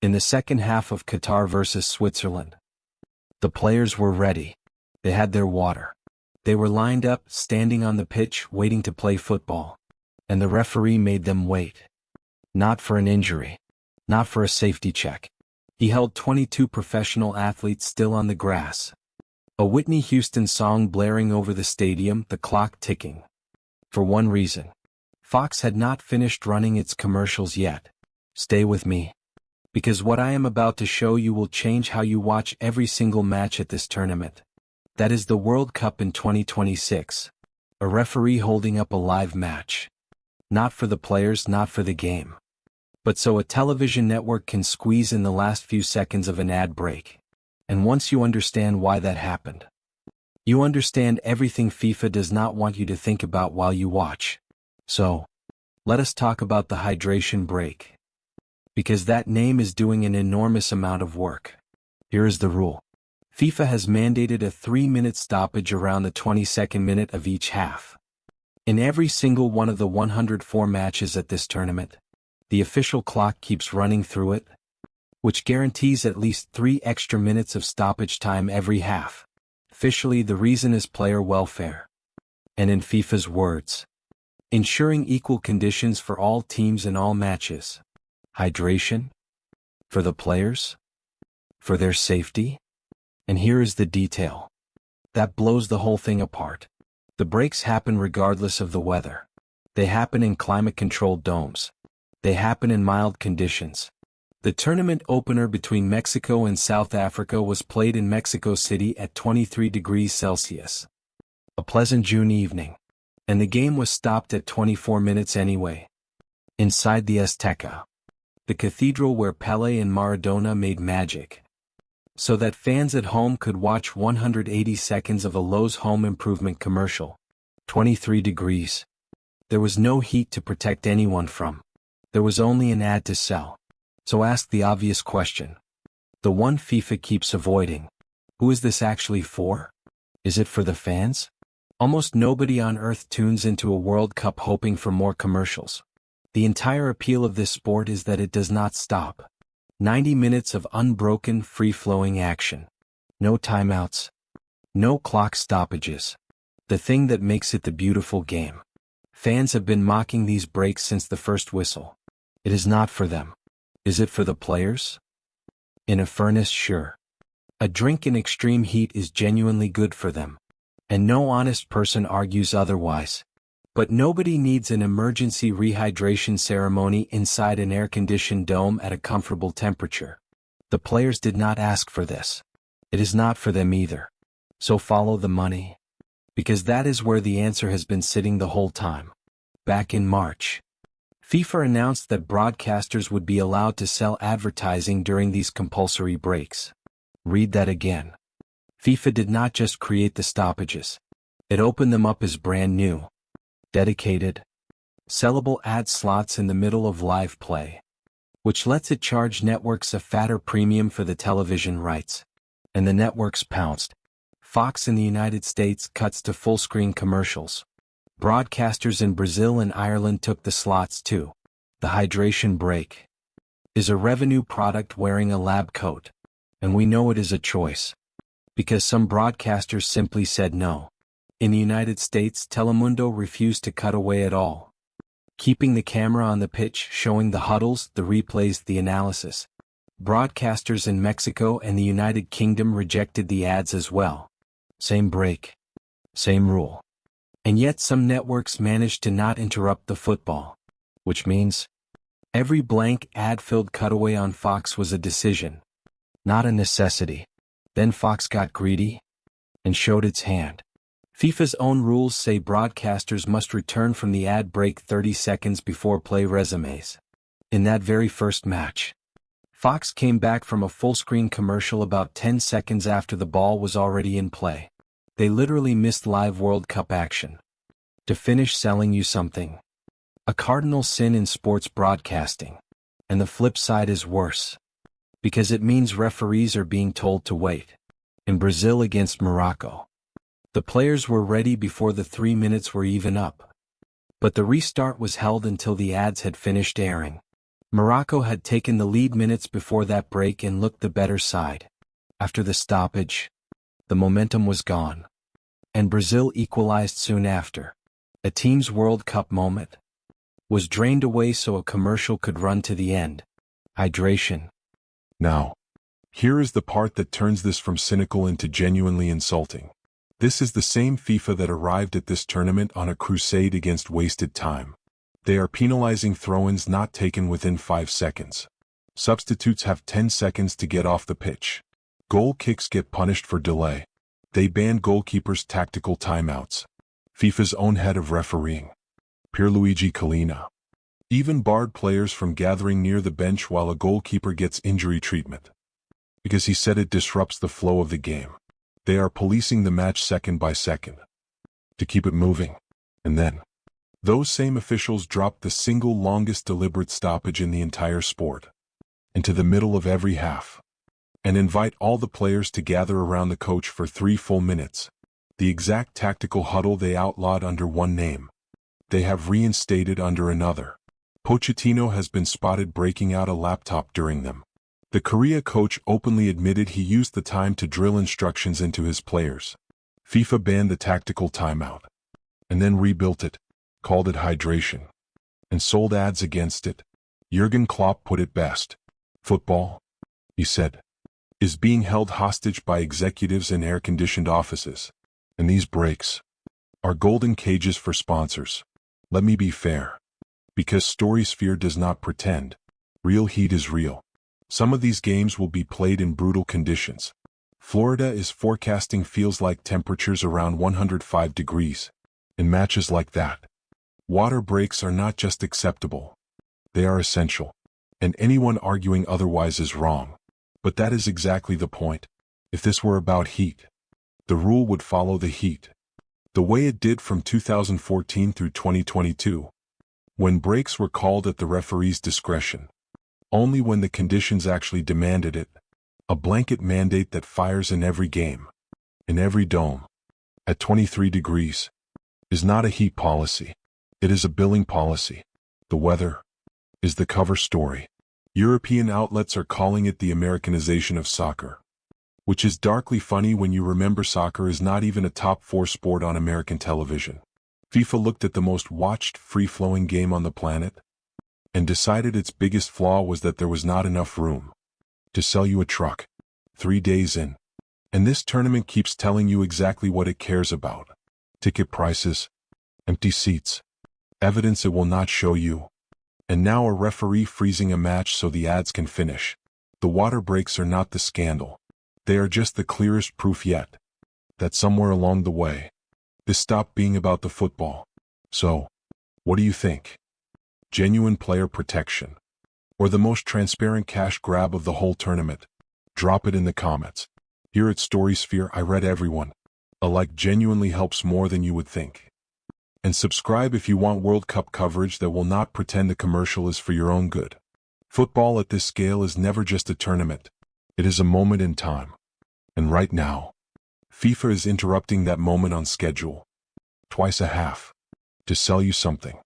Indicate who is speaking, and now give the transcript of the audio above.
Speaker 1: In the second half of Qatar versus Switzerland, the players were ready. They had their water. They were lined up, standing on the pitch, waiting to play football. And the referee made them wait. Not for an injury. Not for a safety check. He held 22 professional athletes still on the grass. A Whitney Houston song blaring over the stadium, the clock ticking. For one reason. Fox had not finished running its commercials yet. Stay with me. Because what I am about to show you will change how you watch every single match at this tournament. That is the World Cup in 2026. A referee holding up a live match. Not for the players, not for the game. But so a television network can squeeze in the last few seconds of an ad break. And once you understand why that happened, you understand everything FIFA does not want you to think about while you watch. So, let us talk about the hydration break. Because that name is doing an enormous amount of work. Here is the rule. FIFA has mandated a 3-minute stoppage around the 22nd minute of each half. In every single one of the 104 matches at this tournament, the official clock keeps running through it, which guarantees at least 3 extra minutes of stoppage time every half. Officially, the reason is player welfare. And in FIFA's words, ensuring equal conditions for all teams in all matches. Hydration? For the players? For their safety? And here is the detail that blows the whole thing apart. The breaks happen regardless of the weather. They happen in climate-controlled domes. They happen in mild conditions. The tournament opener between Mexico and South Africa was played in Mexico City at 23 degrees Celsius. A pleasant June evening. And the game was stopped at 24 minutes anyway. Inside the Azteca, the cathedral where Pelé and Maradona made magic. So that fans at home could watch 180 seconds of a Lowe's home improvement commercial. 23 degrees. There was no heat to protect anyone from. There was only an ad to sell. So ask the obvious question. The one FIFA keeps avoiding. Who is this actually for? Is it for the fans? Almost nobody on earth tunes into a World Cup hoping for more commercials. The entire appeal of this sport is that it does not stop. 90 minutes of unbroken, free-flowing action. No timeouts. No clock stoppages. The thing that makes it the beautiful game. Fans have been mocking these breaks since the first whistle. It is not for them. Is it for the players? In a furnace, sure. A drink in extreme heat is genuinely good for them. And no honest person argues otherwise. But nobody needs an emergency rehydration ceremony inside an air-conditioned dome at a comfortable temperature. The players did not ask for this. It is not for them either. So follow the money. Because that is where the answer has been sitting the whole time. Back in March, FIFA announced that broadcasters would be allowed to sell advertising during these compulsory breaks. Read that again. FIFA did not just create the stoppages. It opened them up as brand new, dedicated, sellable ad slots in the middle of live play, which lets it charge networks a fatter premium for the television rights. And the networks pounced. Fox in the United States cuts to full-screen commercials. Broadcasters in Brazil and Ireland took the slots too. The hydration break is a revenue product wearing a lab coat. And we know it is a choice. Because some broadcasters simply said no. In the United States, Telemundo refused to cut away at all. Keeping the camera on the pitch, showing the huddles, the replays, the analysis. Broadcasters in Mexico and the United Kingdom rejected the ads as well. Same break. Same rule. And yet some networks managed to not interrupt the football. Which means, every blank ad-filled cutaway on Fox was a decision. Not a necessity. Then Fox got greedy and showed its hand. FIFA's own rules say broadcasters must return from the ad break 30 seconds before play resumes. In that very first match, Fox came back from a full-screen commercial about 10 seconds after the ball was already in play. They literally missed live World Cup action. To finish selling you something. A cardinal sin in sports broadcasting. And the flip side is worse. Because it means referees are being told to wait. In Brazil against Morocco, the players were ready before the 3 minutes were even up. But the restart was held until the ads had finished airing. Morocco had taken the lead minutes before that break and looked the better side. After the stoppage, the momentum was gone, and Brazil equalized soon after. A team's World Cup moment was drained away so a commercial could run to the end. Hydration.
Speaker 2: Now, here is the part that turns this from cynical into genuinely insulting. This is the same FIFA that arrived at this tournament on a crusade against wasted time. They are penalizing throw-ins not taken within 5 seconds. Substitutes have 10 seconds to get off the pitch. Goal kicks get punished for delay. They ban goalkeepers' tactical timeouts. FIFA's own head of refereeing, Pierluigi Collina, even barred players from gathering near the bench while a goalkeeper gets injury treatment, because he said it disrupts the flow of the game. They are policing the match second by second to keep it moving. And then, those same officials dropped the single longest deliberate stoppage in the entire sport into the middle of every half and invite all the players to gather around the coach for 3 full minutes. The exact tactical huddle they outlawed under one name, they have reinstated under another. Pochettino has been spotted breaking out a laptop during them. The Korea coach openly admitted he used the time to drill instructions into his players. FIFA banned the tactical timeout and then rebuilt it, called it hydration, and sold ads against it. Jurgen Klopp put it best. Football, he said, is being held hostage by executives in air-conditioned offices, and these breaks are golden cages for sponsors. Let me be fair, because Storysphere does not pretend. Real heat is real. Some of these games will be played in brutal conditions. Florida is forecasting feels like temperatures around 105 degrees. In matches like that, water breaks are not just acceptable, they are essential. And anyone arguing otherwise is wrong. But that is exactly the point. If this were about heat, the rule would follow the heat, the way it did from 2014 through 2022, when breaks were called at the referee's discretion, only when the conditions actually demanded it. A blanket mandate that fires in every game, in every dome, at 23 degrees, is not a heat policy. It is a billing policy. The weather is the cover story. European outlets are calling it the Americanization of soccer, which is darkly funny when you remember soccer is not even a top 4 sport on American television. FIFA looked at the most watched free-flowing game on the planet and decided its biggest flaw was that there was not enough room to sell you a truck 3 days in. And this tournament keeps telling you exactly what it cares about. Ticket prices, empty seats, evidence it will not show you. And now a referee freezing a match so the ads can finish. The water breaks are not the scandal. They are just the clearest proof yet that somewhere along the way, this stopped being about the football. So, what do you think? Genuine player protection, or the most transparent cash grab of the whole tournament? Drop it in the comments. Here at Storysphere, I read everyone. A like genuinely helps more than you would think. And subscribe if you want World Cup coverage that will not pretend the commercial is for your own good. Football at this scale is never just a tournament. It is a moment in time. And right now, FIFA is interrupting that moment on schedule, twice a half, to sell you something.